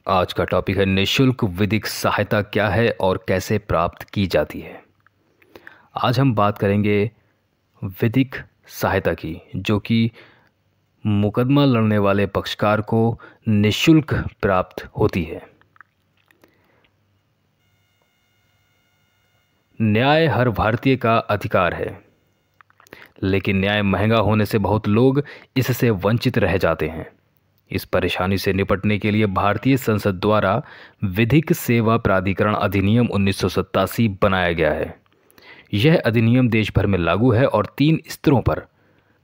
आज का टॉपिक है निःशुल्क विधिक सहायता क्या है और कैसे प्राप्त की जाती है। आज हम बात करेंगे विधिक सहायता की, जो कि मुकदमा लड़ने वाले पक्षकार को निःशुल्क प्राप्त होती है। न्याय हर भारतीय का अधिकार है, लेकिन न्याय महंगा होने से बहुत लोग इससे वंचित रह जाते हैं। इस परेशानी से निपटने के लिए भारतीय संसद द्वारा विधिक सेवा प्राधिकरण अधिनियम 1987 बनाया गया है। यह अधिनियम देश भर में लागू है और 3 स्तरों पर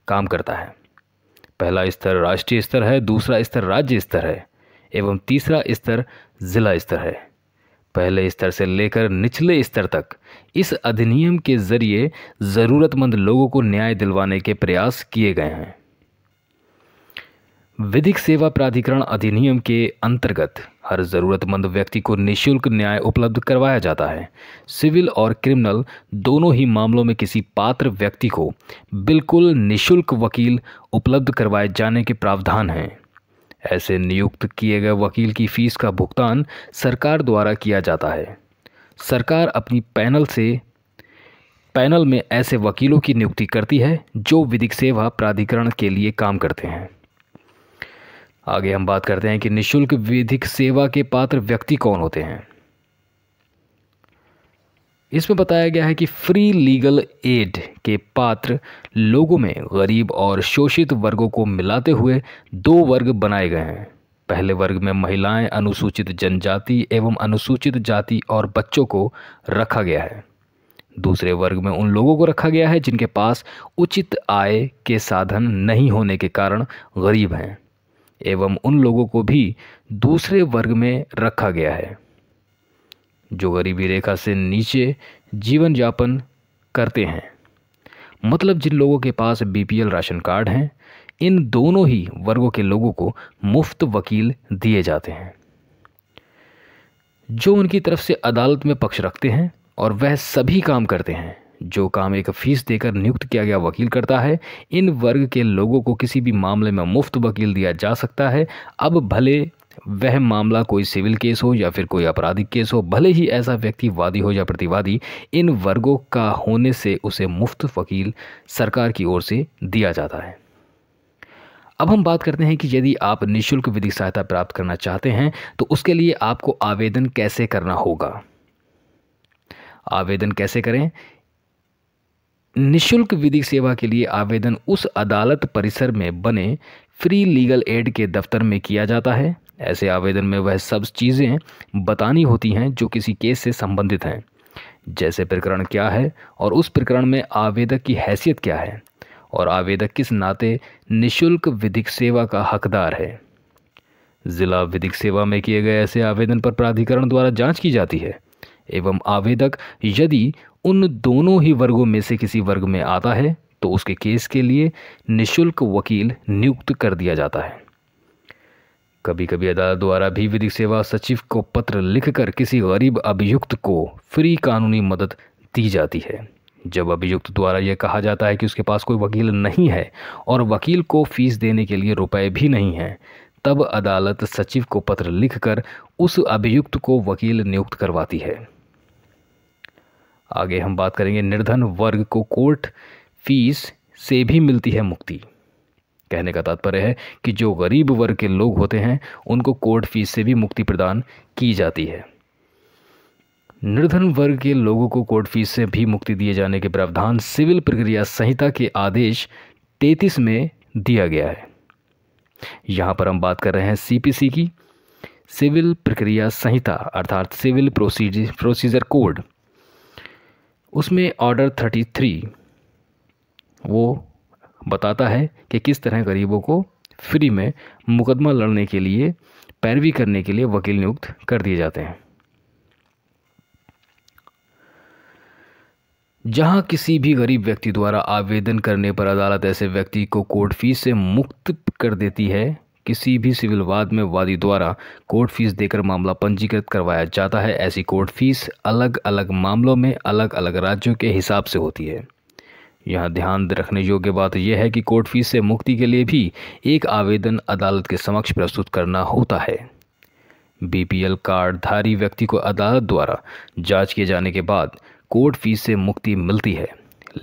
काम करता है। पहला स्तर राष्ट्रीय स्तर है, दूसरा स्तर राज्य स्तर है एवं तीसरा स्तर जिला स्तर है। पहले स्तर से लेकर निचले स्तर तक इस अधिनियम के जरिए जरूरतमंद लोगों को न्याय दिलवाने के प्रयास किए गए हैं। विधिक सेवा प्राधिकरण अधिनियम के अंतर्गत हर जरूरतमंद व्यक्ति को निःशुल्क न्याय उपलब्ध करवाया जाता है। सिविल और क्रिमिनल दोनों ही मामलों में किसी पात्र व्यक्ति को बिल्कुल निःशुल्क वकील उपलब्ध करवाए जाने के प्रावधान हैं। ऐसे नियुक्त किए गए वकील की फीस का भुगतान सरकार द्वारा किया जाता है। सरकार अपनी पैनल में ऐसे वकीलों की नियुक्ति करती है जो विधिक सेवा प्राधिकरण के लिए काम करते हैं। आगे हम बात करते हैं कि निःशुल्क विधिक सेवा के पात्र व्यक्ति कौन होते हैं। इसमें बताया गया है कि फ्री लीगल एड के पात्र लोगों में गरीब और शोषित वर्गों को मिलाते हुए 2 वर्ग बनाए गए हैं। पहले वर्ग में महिलाएं, अनुसूचित जनजाति एवं अनुसूचित जाति और बच्चों को रखा गया है। दूसरे वर्ग में उन लोगों को रखा गया है जिनके पास उचित आय के साधन नहीं होने के कारण गरीब हैं, एवं उन लोगों को भी दूसरे वर्ग में रखा गया है जो गरीबी रेखा से नीचे जीवन यापन करते हैं। मतलब जिन लोगों के पास बीपीएल राशन कार्ड हैं, इन दोनों ही वर्गों के लोगों को मुफ्त वकील दिए जाते हैं जो उनकी तरफ से अदालत में पक्ष रखते हैं, और वह सभी काम करते हैं जो काम एक फीस देकर नियुक्त किया गया वकील करता है। इन वर्ग के लोगों को किसी भी मामले में मुफ्त वकील दिया जा सकता है। अब भले वह मामला कोई सिविल केस हो या फिर कोई आपराधिक केस हो, भले ही ऐसा व्यक्ति वादी हो या प्रतिवादी, इन वर्गों का होने से उसे मुफ्त वकील सरकार की ओर से दिया जाता है। अब हम बात करते हैं कि यदि आप निःशुल्क विधिक सहायता प्राप्त करना चाहते हैं तो उसके लिए आपको आवेदन कैसे करना होगा। आवेदन कैसे करें? निःशुल्क विधिक सेवा के लिए आवेदन उस अदालत परिसर में बने फ्री लीगल एड के दफ्तर में किया जाता है। ऐसे आवेदन में वह सब चीज़ें बतानी होती हैं जो किसी केस से संबंधित हैं, जैसे प्रकरण क्या है और उस प्रकरण में आवेदक की हैसियत क्या है और आवेदक किस नाते निःशुल्क विधिक सेवा का हकदार है। जिला विधिक सेवा में किए गए ऐसे आवेदन पर प्राधिकरण द्वारा जांच की जाती है एवं आवेदक यदि उन दोनों ही वर्गों में से किसी वर्ग में आता है तो उसके केस के लिए निःशुल्क वकील नियुक्त कर दिया जाता है। कभी कभी अदालत द्वारा भी विधिक सेवा सचिव को पत्र लिखकर किसी गरीब अभियुक्त को फ्री कानूनी मदद दी जाती है। जब अभियुक्त द्वारा यह कहा जाता है कि उसके पास कोई वकील नहीं है और वकील को फीस देने के लिए रुपए भी नहीं हैं, तब अदालत सचिव को पत्र लिखकर उस अभियुक्त को वकील नियुक्त करवाती है। आगे हम बात करेंगे निर्धन वर्ग को कोर्ट फीस से भी मिलती है मुक्ति। कहने का तात्पर्य है कि जो गरीब वर्ग के लोग होते हैं उनको कोर्ट फीस से भी मुक्ति प्रदान की जाती है। निर्धन वर्ग के लोगों को कोर्ट फीस से भी मुक्ति दिए जाने के प्रावधान सिविल प्रक्रिया संहिता के आदेश 33 में दिया गया है। यहाँ पर हम बात कर रहे हैं सीपीसी की, सिविल प्रक्रिया संहिता अर्थात सिविल प्रोसीजर कोड। उसमें ऑर्डर 33 वो बताता है कि किस तरह गरीबों को फ्री में मुकदमा लड़ने के लिए, पैरवी करने के लिए वकील नियुक्त कर दिए जाते हैं। जहां किसी भी गरीब व्यक्ति द्वारा आवेदन करने पर अदालत ऐसे व्यक्ति को कोर्ट फीस से मुक्त कर देती है। किसी भी सिविल वाद में वादी द्वारा कोर्ट फीस देकर मामला पंजीकृत करवाया जाता है। ऐसी कोर्ट फीस अलग अलग मामलों में अलग अलग राज्यों के हिसाब से होती है। यहाँ ध्यान रखने योग्य बात यह है कि कोर्ट फीस से मुक्ति के लिए भी एक आवेदन अदालत के समक्ष प्रस्तुत करना होता है। बीपीएल कार्ड धारी व्यक्ति को अदालत द्वारा जांच किए जाने के बाद कोर्ट फीस से मुक्ति मिलती है,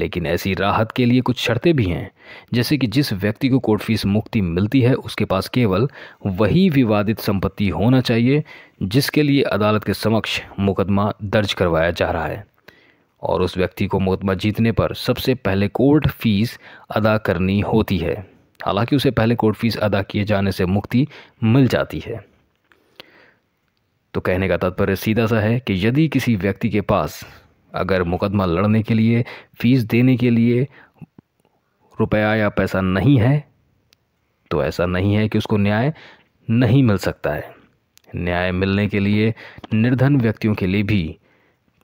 लेकिन ऐसी राहत के लिए कुछ शर्तें भी हैं। जैसे कि जिस व्यक्ति को कोर्ट फीस मुक्ति मिलती है उसके पास केवल वही विवादित संपत्ति होना चाहिए जिसके लिए अदालत के समक्ष मुकदमा दर्ज करवाया जा रहा है, और उस व्यक्ति को मुकदमा जीतने पर सबसे पहले कोर्ट फीस अदा करनी होती है। हालांकि उसे पहले कोर्ट फीस अदा किए जाने से मुक्ति मिल जाती है। तो कहने का तात्पर्य सीधा सा है कि यदि किसी व्यक्ति के पास अगर मुकदमा लड़ने के लिए फीस देने के लिए रुपया या पैसा नहीं है तो ऐसा नहीं है कि उसको न्याय नहीं मिल सकता है। न्याय मिलने के लिए निर्धन व्यक्तियों के लिए भी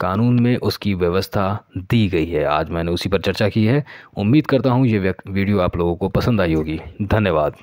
कानून में उसकी व्यवस्था दी गई है। आज मैंने उसी पर चर्चा की है। उम्मीद करता हूँ ये वीडियो आप लोगों को पसंद आई होगी। धन्यवाद।